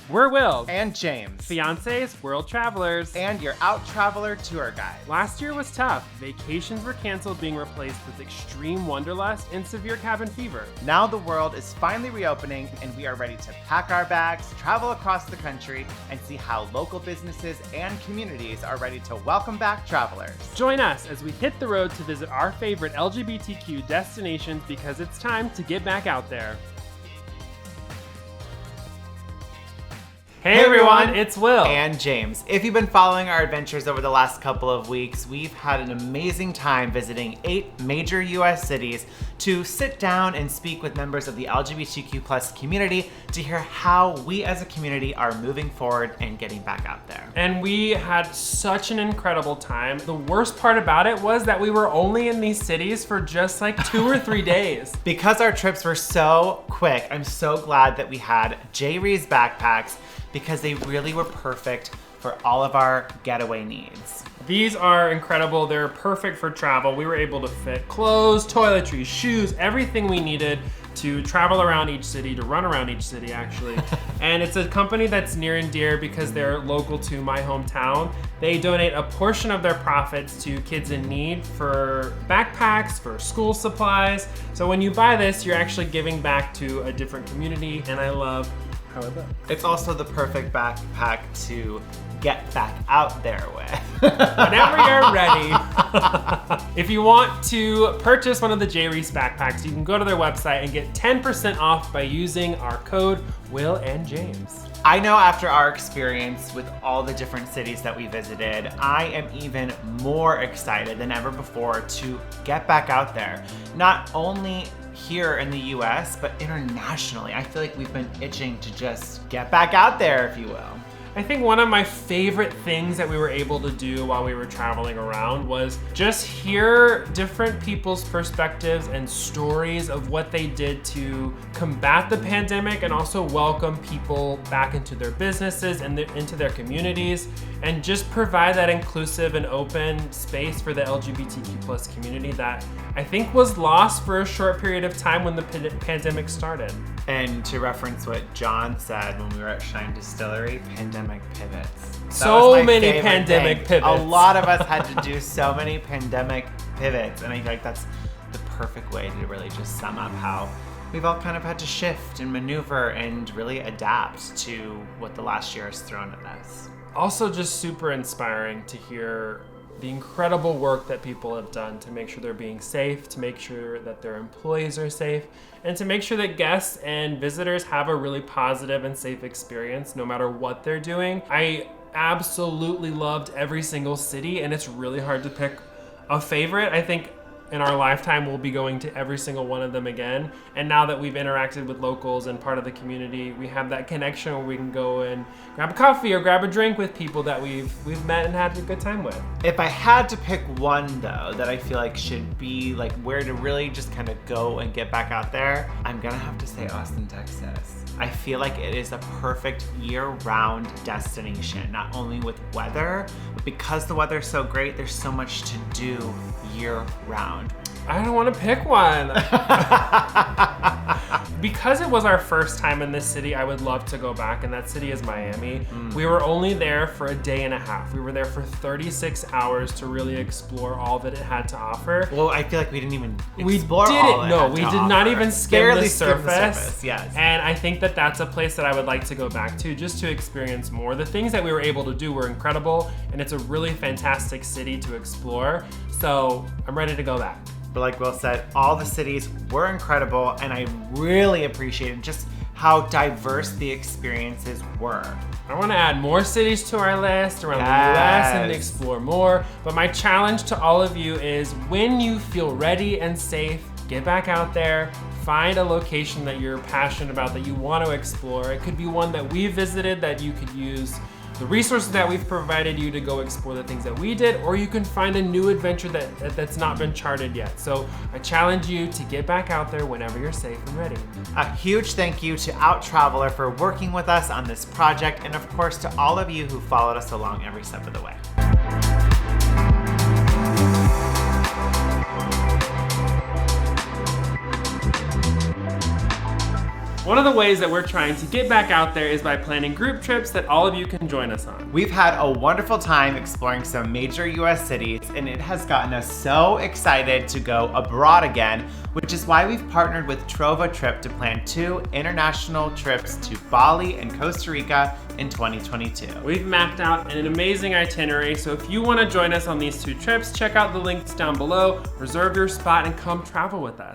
We're Will and James, fiancés, world travelers, and your Out Traveler tour guide. Last year was tough. Vacations were canceled, being replaced with extreme wanderlust and severe cabin fever. Now the world is finally reopening, and we are ready to pack our bags, travel across the country, and see how local businesses and communities are ready to welcome back travelers. Join us as we hit the road to visit our favorite LGBTQ destinations, because it's time to get back out there. Hey everyone, it's Will. And James. If you've been following our adventures over the last couple of weeks, we've had an amazing time visiting 8 major US cities to sit down and speak with members of the LGBTQ+ community to hear how we as a community are moving forward and getting back out there. And we had such an incredible time. The worst part about it was that we were only in these cities for just like 2 or 3 days. Because our trips were so quick, I'm so glad that we had J-Ree's backpacks, because they really were perfect for all of our getaway needs. These are incredible. They're perfect for travel. We were able to fit clothes, toiletries, shoes, everything we needed to travel around each city, to run around each city actually. And it's a company that's near and dear because they're local to my hometown. They donate a portion of their profits to kids in need for backpacks, for school supplies. So when you buy this, you're actually giving back to a different community, and I love how it looks. It's also the perfect backpack to get back out there with. Whenever you're ready. If you want to purchase one of the J-Ree's backpacks, you can go to their website and get 10% off by using our code Will and James. I know after our experience with all the different cities that we visited, I am even more excited than ever before to get back out there. Not only here in the US, but internationally. I feel like we've been itching to just get back out there, if you will. I think one of my favorite things that we were able to do while we were traveling around was just hear different people's perspectives and stories of what they did to combat the pandemic and also welcome people back into their businesses and into their communities, and just provide that inclusive and open space for the LGBTQ+ community that I think was lost for a short period of time when the pandemic started. And to reference what John said when we were at Shine Distillery, pandemic pivots. So many pandemic pivots. A lot of us had to do so many pandemic pivots, and I feel like that's the perfect way to really just sum up how we've all kind of had to shift and maneuver and really adapt to what the last year has thrown at us. Also just super inspiring to hear the incredible work that people have done to make sure they're being safe, to make sure that their employees are safe, and to make sure that guests and visitors have a really positive and safe experience no matter what they're doing. I absolutely loved every single city, and it's really hard to pick a favorite. I think in our lifetime we'll be going to every single one of them again. And now that we've interacted with locals and part of the community, we have that connection where we can go and grab a coffee or grab a drink with people that we've met and had a good time with. If I had to pick one though that I feel like should be like where to really just kind of go and get back out there, I'm gonna have to say Austin, Texas. I feel like it is a perfect year-round destination, not only with weather, but because the weather's so great, there's so much to do year-round. I don't want to pick one. Because it was our first time in this city, I would love to go back, and that city is Miami. We were only there for a day and a half. We were there for 36 hours to really explore all that it had to offer. Well, I feel like we didn't even We explore didn't. all it No, had we to did not offer. even skim Barely the skimmed surface. Yes. And I think that that's a place that I would like to go back to just to experience more. The things that we were able to do were incredible, and it's a really fantastic city to explore. So I'm ready to go back. But like Will said, all the cities were incredible, and I really appreciated just how diverse the experiences were. I want to add more cities to our list around the US and explore more. But my challenge to all of you is, when you feel ready and safe, get back out there, find a location that you're passionate about, that you want to explore. It could be one that we visited that you could use the resources that we've provided you to go explore the things that we did, or you can find a new adventure that's not been charted yet. So I challenge you to get back out there whenever you're safe and ready. A huge thank you to Out Traveler for working with us on this project, and of course to all of you who followed us along every step of the way. One of the ways that we're trying to get back out there is by planning group trips that all of you can join us on. We've had a wonderful time exploring some major US cities, and it has gotten us so excited to go abroad again, which is why we've partnered with Trova Trip to plan 2 international trips to Bali and Costa Rica in 2022. We've mapped out an amazing itinerary, so if you want to join us on these 2 trips, check out the links down below, reserve your spot, and come travel with us.